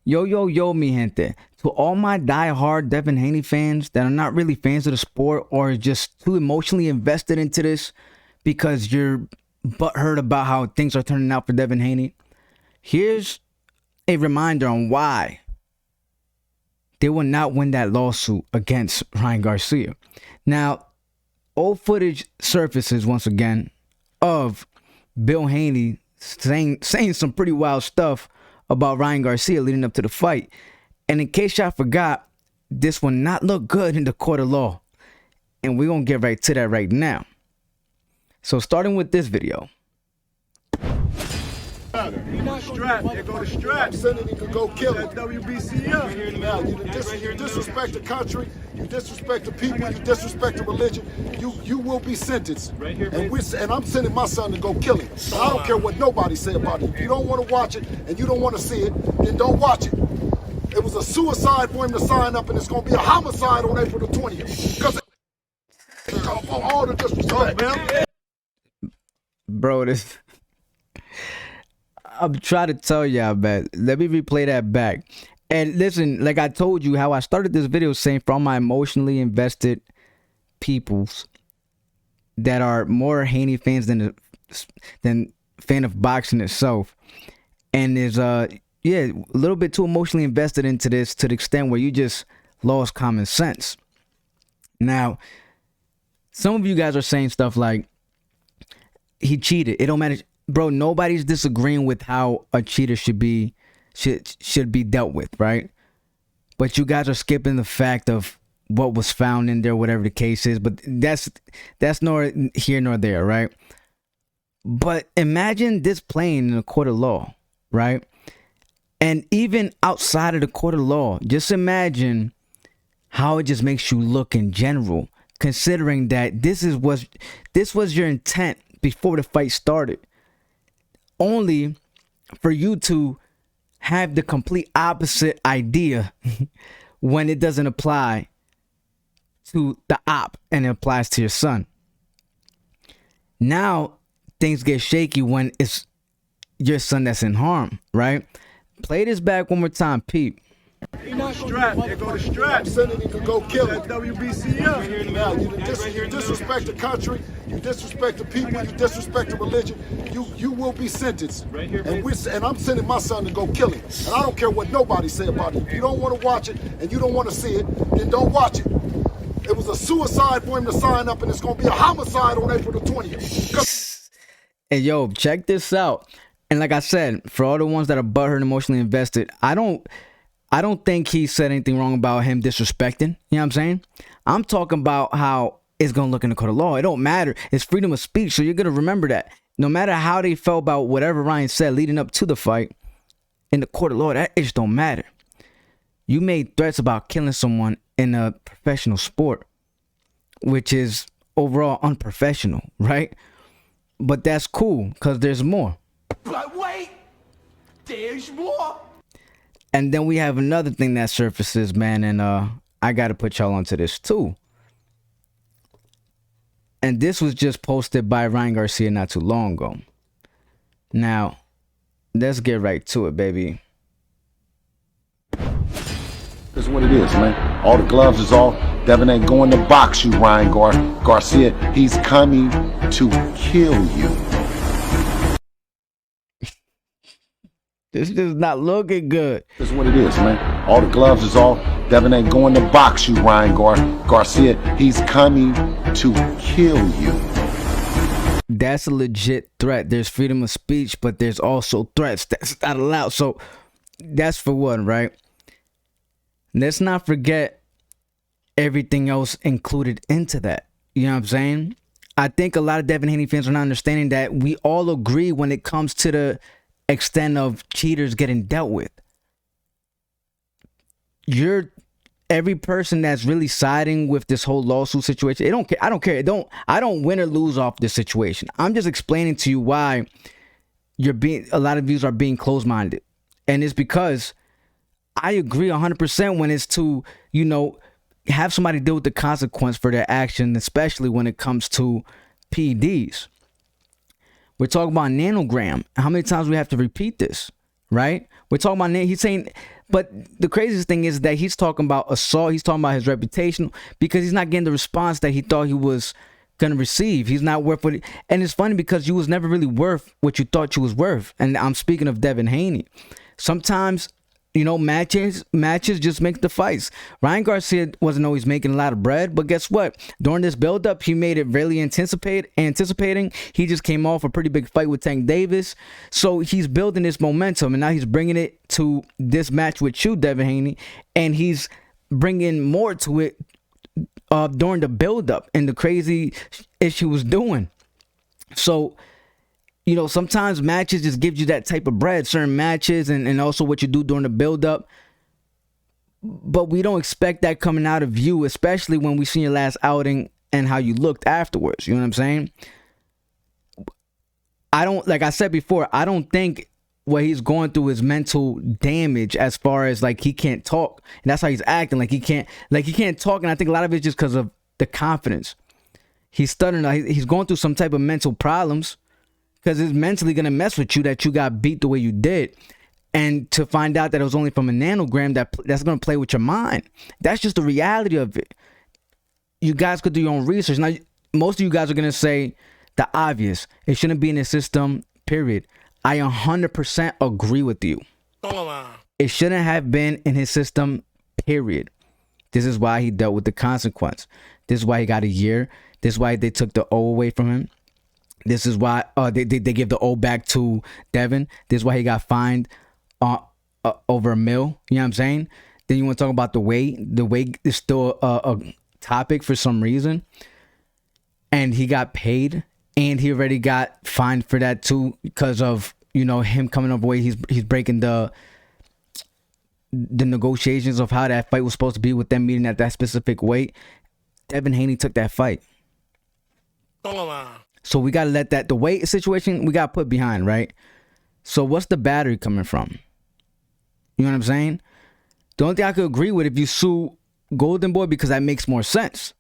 Yo, yo, yo, mi gente. To all my die-hard Devin Haney fans that are not really fans of the sport or just too emotionally invested into this because you're butthurt about how things are turning out for Devin Haney, here's a reminder on why they will not win that lawsuit against Ryan Garcia. Now, old footage surfaces once again of Bill Haney saying some pretty wild stuff about Ryan Garcia leading up to the fight. And in case y'all forgot, this will not look good in the court of law. And we're going to get right to that right now. So starting with this video. You're not strapped. There go the strap. I'm sending you to go kill him. WBCF. Now, you disrespect the country, you disrespect the people, you disrespect the religion, you will be sentenced. Right here, and I'm sending my son to go kill him. I don't care what nobody say about it. If you don't want to watch it and you don't want to see it, then don't watch it. It was a suicide for him to sign up, and it's going to be a homicide on April the 20th. Because all the disrespect. Bro, this... I'm trying to tell y'all, man. Let me replay that back. And listen, like I told you, how I started this video saying for all my emotionally invested peoples that are more Haney fans than fan of boxing itself, and is yeah, a little bit too emotionally invested into this to the extent where you just lost common sense. Now, some of you guys are saying stuff like he cheated. It don't matter. Bro, nobody's disagreeing with how a cheater should be dealt with, right? But you guys are skipping the fact of what was found in there, whatever the case is. But that's nor here nor there, right? But imagine this playing in a court of law, right? And even outside of the court of law, just imagine how it just makes you look in general, considering that this was your intent before the fight started. Only for you to have the complete opposite idea when it doesn't apply to the op and it applies to your son. Now things get shaky when it's your son that's in harm, right? Play this back one more time, Pete. You're not strapped. There go the strap. I'm sending you to go kill him. WBCF. Now, you disrespect the country, you disrespect the people, you disrespect the religion, you will be sentenced. Right here, and I'm sending my son to go kill him. And I don't care what nobody say about it. If you don't want to watch it and you don't want to see it, then don't watch it. It was a suicide for him to sign up, and it's going to be a homicide on April the 20th. Hey, yo, check this out. And like I said, for all the ones that are butthurt and emotionally invested, I don't think he said anything wrong about him disrespecting. You know what I'm saying? I'm talking about how it's going to look in the court of law. It don't matter. It's freedom of speech. So you're going to remember that. No matter how they felt about whatever Ryan said leading up to the fight, in the court of law, that just don't matter. You made threats about killing someone in a professional sport, which is overall unprofessional, right? But that's cool because there's more. But wait, there's more. And then we have another thing that surfaces, man, and I got to put y'all onto this too. And this was just posted by Ryan Garcia not too long ago. Now, let's get right to it, baby. That's what it is, man. All the gloves is off. Devin ain't going to box you, Ryan Garcia. He's coming to kill you. This is not looking good. That's what it is, man. All the gloves is off. Devin ain't going to box you, Ryan Garcia. He's coming to kill you. That's a legit threat. There's freedom of speech, but there's also threats that's not allowed. So that's for one, right? Let's not forget everything else included into that. You know what I'm saying? I think a lot of Devin Haney fans are not understanding that we all agree when it comes to the extent of cheaters getting dealt with. Every person that's really siding with this whole lawsuit situation, they don't care. I don't care. I don't win or lose off this situation. I'm just explaining to you why a lot of views are being closed-minded. And it's because I agree 100% when it's to, you know, have somebody deal with the consequence for their action, especially when it comes to PEDs. We're talking about nanogram. How many times we have to repeat this, right? We're talking about, he's saying But the craziest thing is that he's talking about assault. He's talking about his reputation because he's not getting the response that he thought he was gonna receive. He's not worth what. And it's funny because you was never really worth what you thought you was worth. And I'm speaking of Devin Haney. Sometimes, you know, matches just make the fights. Ryan Garcia wasn't always making a lot of bread, but guess what? During this build-up, he made it really anticipating. He just came off a pretty big fight with Tank Davis. So he's building this momentum, and now he's bringing it to this match with you, Devin Haney, and he's bringing more to it during the build-up and the crazy shit he was doing. So, you know, sometimes matches just gives you that type of bread, certain matches and also what you do during the build-up. But we don't expect that coming out of you, especially when we see your last outing and how you looked afterwards. You know what I'm saying? Like I said before, I don't think what he's going through is mental damage as far as like he can't talk. And that's how he's acting. Like he can't talk. And I think a lot of it's just because of the confidence. He's stuttering. He's going through some type of mental problems. Because it's mentally going to mess with you that you got beat the way you did. And to find out that it was only from a nanogram, that's going to play with your mind. That's just the reality of it. You guys could do your own research. Now, most of you guys are going to say the obvious. It shouldn't be in the system, period. I 100% agree with you. It shouldn't have been in his system, period. This is why he dealt with the consequence. This is why he got a year. This is why they took the O away from him. This is why they give the O back to Devin. This is why he got fined over $1 million. You know what I'm saying? Then you want to talk about the weight. The weight is still a topic for some reason. And he got paid. And he already got fined for that too because of, you know, him coming over weight. He's breaking the negotiations of how that fight was supposed to be with them meeting at that specific weight. Devin Haney took that fight. So we got to let the weight situation, we got to put behind, right? So what's the battery coming from? You know what I'm saying? The only thing I could agree with if you sue Golden Boy, because that makes more sense.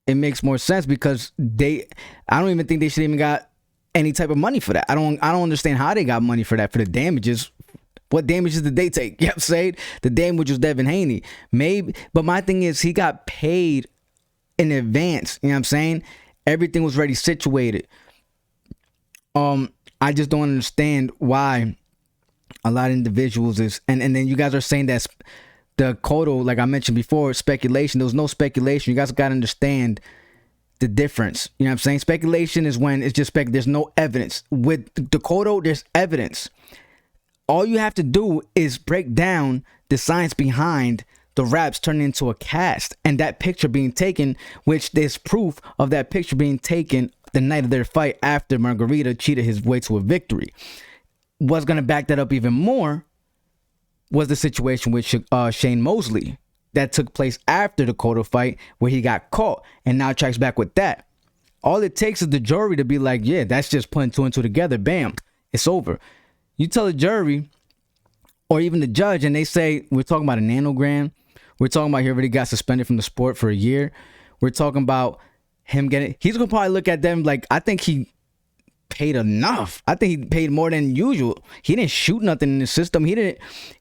It makes more sense because I don't even think they should even got any type of money for that. I don't understand how they got money for that, for the damages. What damages did they take? You know what I'm saying? The damage was Devin Haney. Maybe, but my thing is he got paid in advance. You know what I'm saying? Everything was already situated. I just don't understand why a lot of individuals is, and then you guys are saying that the Cotto, like I mentioned before, speculation. There was no speculation. You guys got to understand the difference. You know what I'm saying? Speculation is when it's just there's no evidence. With the Cotto, there's evidence. All you have to do is break down the science behind the raps turning into a cast and that picture being taken, which there's proof of that picture being taken the night of their fight after Margarita cheated his way to a victory. What's going to back that up even more was the situation with Shane Mosley that took place after the Cotto fight where he got caught and now tracks back with that. All it takes is the jury to be like, yeah, that's just putting two and two together. Bam, it's over. You tell the jury or even the judge and they say, we're talking about a nanogram. We're talking about he already got suspended from the sport for a year. We're talking about him he's going to probably look at them like, I think he paid enough. I think he paid more than usual. He didn't shoot nothing in the system. He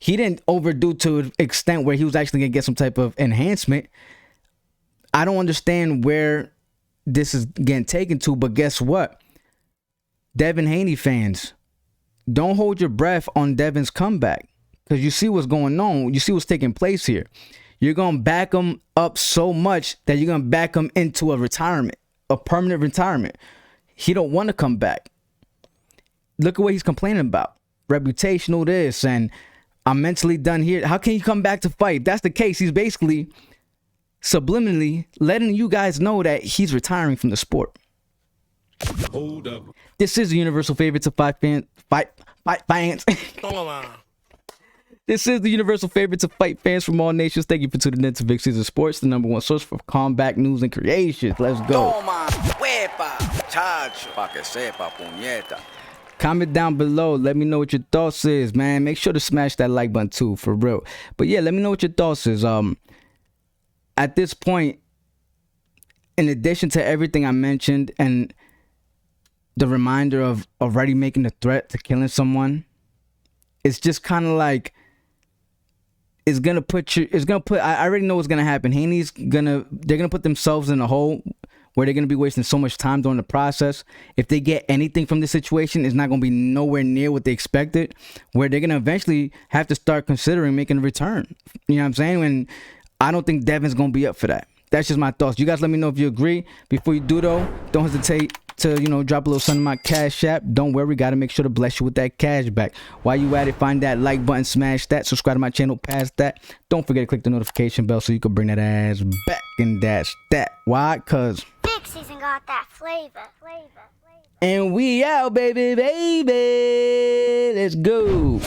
didn't overdo to an extent where he was actually going to get some type of enhancement. I don't understand where this is getting taken to, but guess what? Devin Haney fans, don't hold your breath on Devin's comeback because you see what's going on. You see what's taking place here. You're going to back him up so much that you're going to back him into a retirement, a permanent retirement. He don't want to come back. Look at what he's complaining about. Reputational this and I'm mentally done here. How can he come back to fight? If that's the case, he's basically subliminally letting you guys know that he's retiring from the sport. Hold up. This is the universal favorite to fight fans. This is the universal favorite to fight fans from all nations. Thank you for tuning in to VIC SZN Sports, the #1 source for combat news and creations. Let's go. Comment down below. Let me know what your thoughts is, man. Make sure to smash that like button too, for real. But yeah, let me know what your thoughts is. At this point, in addition to everything I mentioned and the reminder of already making the threat to killing someone, it's just kind of like is gonna put you. It's gonna put. I already know what's gonna happen. They're gonna put themselves in a hole where they're gonna be wasting so much time during the process. If they get anything from this situation, it's not gonna be nowhere near what they expected. Where they're gonna eventually have to start considering making a return. You know what I'm saying? And I don't think Devin's gonna be up for that. That's just my thoughts. You guys let me know if you agree. Before you do though, don't hesitate to, you know, drop a little something in my Cash App. Don't worry, gotta make sure to bless you with that cash back. While you at it, find that like button, smash that, subscribe to my channel past that. Don't forget to click the notification bell so you can bring that ass back and dash that. Why? Cause VIC SZN got that flavor. and we out, baby. Let's go.